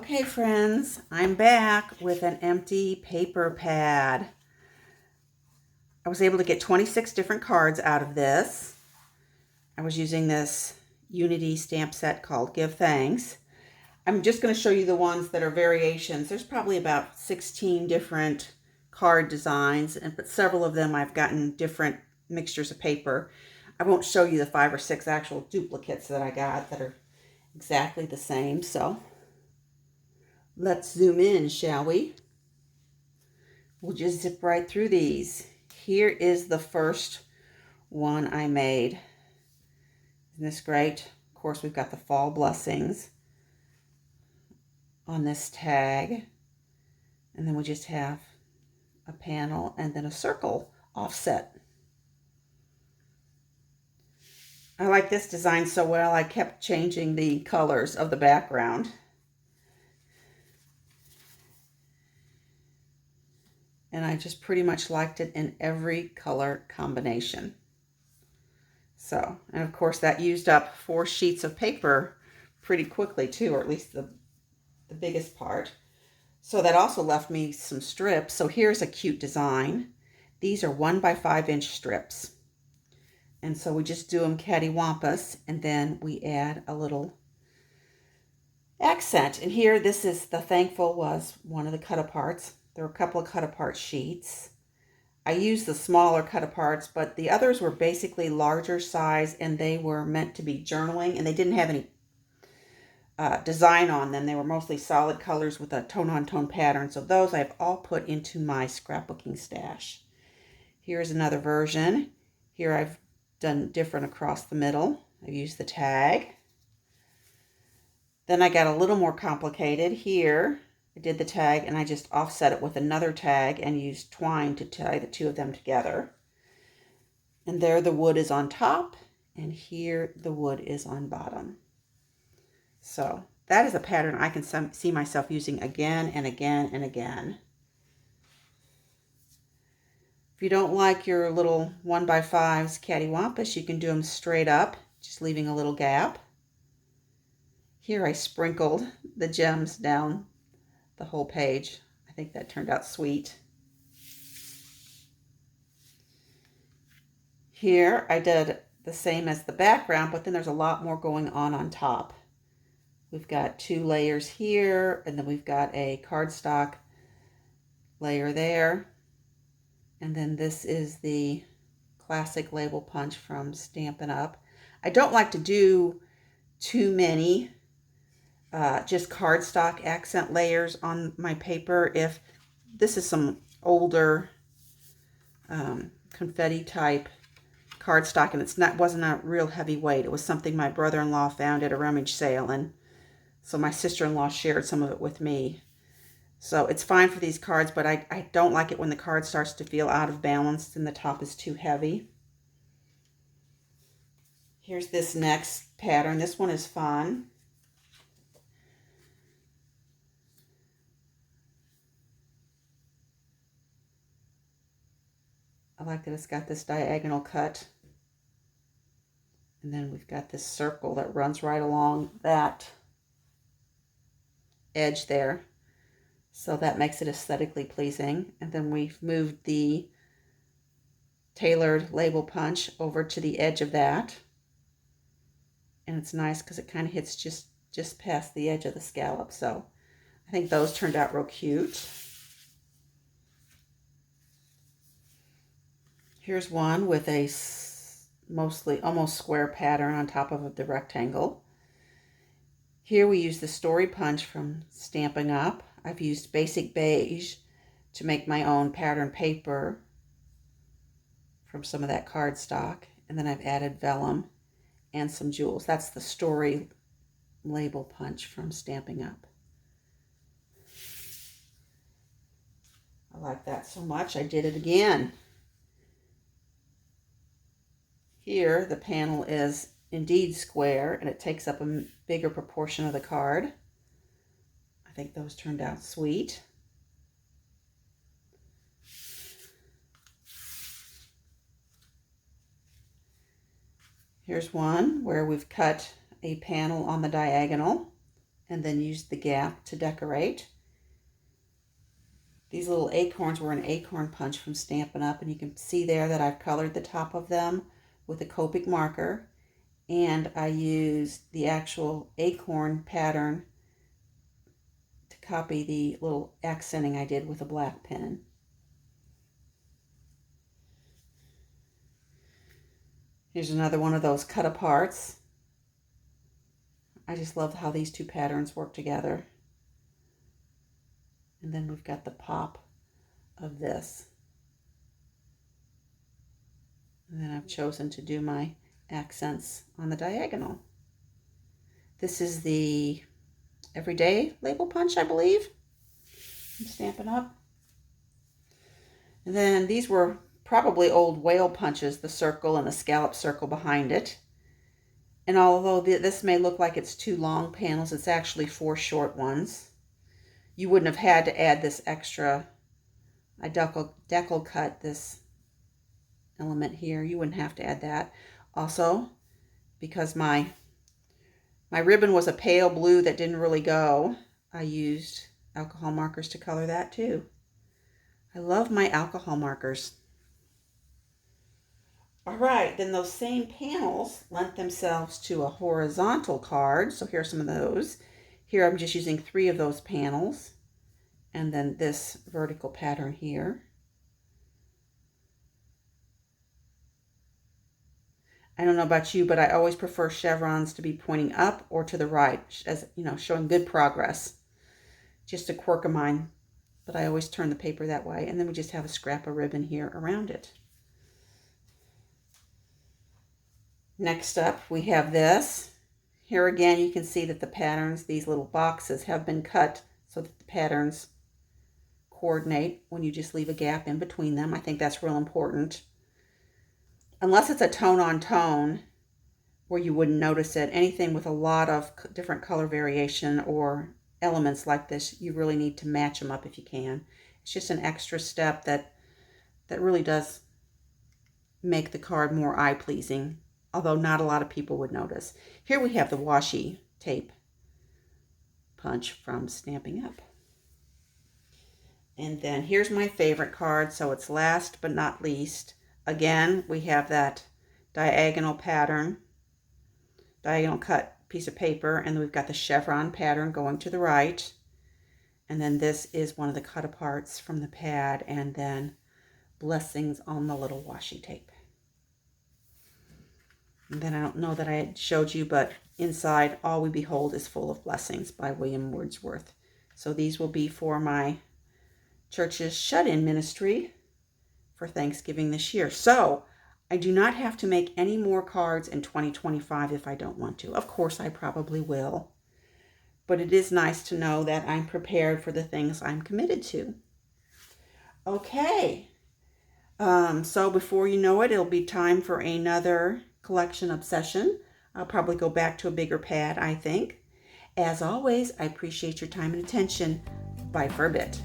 Okay, friends, I'm back with an empty paper pad. I was able to get 26 different cards out of this. I was using this Unity stamp set called Give Thanks. I'm just going to show you the ones that are variations. There's probably about 16 different card designs, but several of them I've gotten different mixtures of paper. I won't show you the 5 or 6 actual duplicates that I got that are exactly the same, so let's zoom in, shall we? We'll just zip right through these. Here is the first one I made. Isn't this great? Of course, we've got the fall blessings on this tag. And then we just have a panel and then a circle offset. I like this design so well, I kept changing the colors of the background. And I just pretty much liked it in every color combination. So, and of course that used up 4 sheets of paper pretty quickly too, or at least the biggest part. So that also left me some strips. So here's a cute design. These are 1 by 5 inch strips. And so we just do them cattywampus, and then we add a little accent. And here, this is the Thankful was one of the cut-aparts. There were a couple of cut-apart sheets. I used the smaller cut-aparts, but the others were basically larger size, and they were meant to be journaling, and they didn't have any design on them. They were mostly solid colors with a tone-on-tone pattern. So those I've all put into my scrapbooking stash. Here's another version. Here I've done different across the middle. I've used the tag. Then I got a little more complicated. Here I did the tag and I just offset it with another tag and used twine to tie the two of them together. And there the wood is on top, and here the wood is on bottom. So that is a pattern I can see myself using again and again and again. If you don't like your little 1 by 5s cattywampus, you can do them straight up, just leaving a little gap. Here I sprinkled the gems down the whole page. I think that turned out sweet. Here I did the same as the background, but then there's a lot more going on top. We've got 2 layers here, and then we've got a cardstock layer there. And then this is the classic label punch from Stampin' Up. I don't like to do too many just cardstock accent layers on my paper. If this is some older confetti type cardstock, and wasn't a real heavy weight. It was something my brother-in-law found at a rummage sale, and so my sister-in-law shared some of it with me. So it's fine for these cards, but I don't like it when the card starts to feel out of balance and the top is too heavy. Here's this next pattern. This one is fun. I like that it's got this diagonal cut. And then we've got this circle that runs right along that edge there. So that makes it aesthetically pleasing. And then we've moved the tailored label punch over to the edge of that. And it's nice because it kind of hits just past the edge of the scallop. So I think those turned out real cute. Here's one with a mostly almost square pattern on top of the rectangle. Here we use the Story Punch from Stampin' Up. I've used Basic Beige to make my own pattern paper from some of that cardstock. And then I've added vellum and some jewels. That's the Story label punch from Stampin' Up. I like that so much, I did it again. Here, the panel is indeed square, and it takes up a bigger proportion of the card. I think those turned out sweet. Here's one where we've cut a panel on the diagonal and then used the gap to decorate. These little acorns were an acorn punch from Stampin' Up! And you can see there that I've colored the top of them with a Copic marker. And I used the actual acorn pattern to copy the little accenting I did with a black pen. Here's another one of those cut aparts. I just love how these two patterns work together. And then we've got the pop of this. And then I've chosen to do my accents on the diagonal. This is the Everyday Label Punch, I believe. I'm Stampin' Up! And then these were probably old whale punches, the circle and the scallop circle behind it. And although this may look like it's 2 long panels, it's actually 4 short ones. You wouldn't have had to add this extra, I decal cut this element here. You wouldn't have to add that. Also, because my ribbon was a pale blue that didn't really go, I used alcohol markers to color that too. I love my alcohol markers. All right, then those same panels lent themselves to a horizontal card. So here are some of those. Here I'm just using 3 of those panels, and then this vertical pattern here. I don't know about you, but I always prefer chevrons to be pointing up or to the right, as you know, showing good progress. Just a quirk of mine, but I always turn the paper that way. And then we just have a scrap of ribbon here around it. Next up, we have this. Here again, you can see that the patterns, these little boxes, have been cut so that the patterns coordinate when you just leave a gap in between them. I think that's real important. Unless it's a tone-on-tone where you wouldn't notice it, anything with a lot of different color variation or elements like this, you really need to match them up if you can. It's just an extra step that really does make the card more eye-pleasing, although not a lot of people would notice. Here we have the washi tape punch from Stampin' Up! And then here's my favorite card, so it's last but not least. Again, we have that diagonal pattern, diagonal cut piece of paper, and then we've got the chevron pattern going to the right. And then this is one of the cut aparts from the pad, and then blessings on the little washi tape. And then I don't know that I had showed you, but inside, All We Behold is Full of Blessings by William Wordsworth. So these will be for my church's shut-in ministry for Thanksgiving this year. So I do not have to make any more cards in 2025 if I don't want to. Of course, I probably will. But it is nice to know that I'm prepared for the things I'm committed to. Okay. So before you know it, it'll be time for another collection obsession. I'll probably go back to a bigger pad, I think. As always, I appreciate your time and attention. Bye for a bit.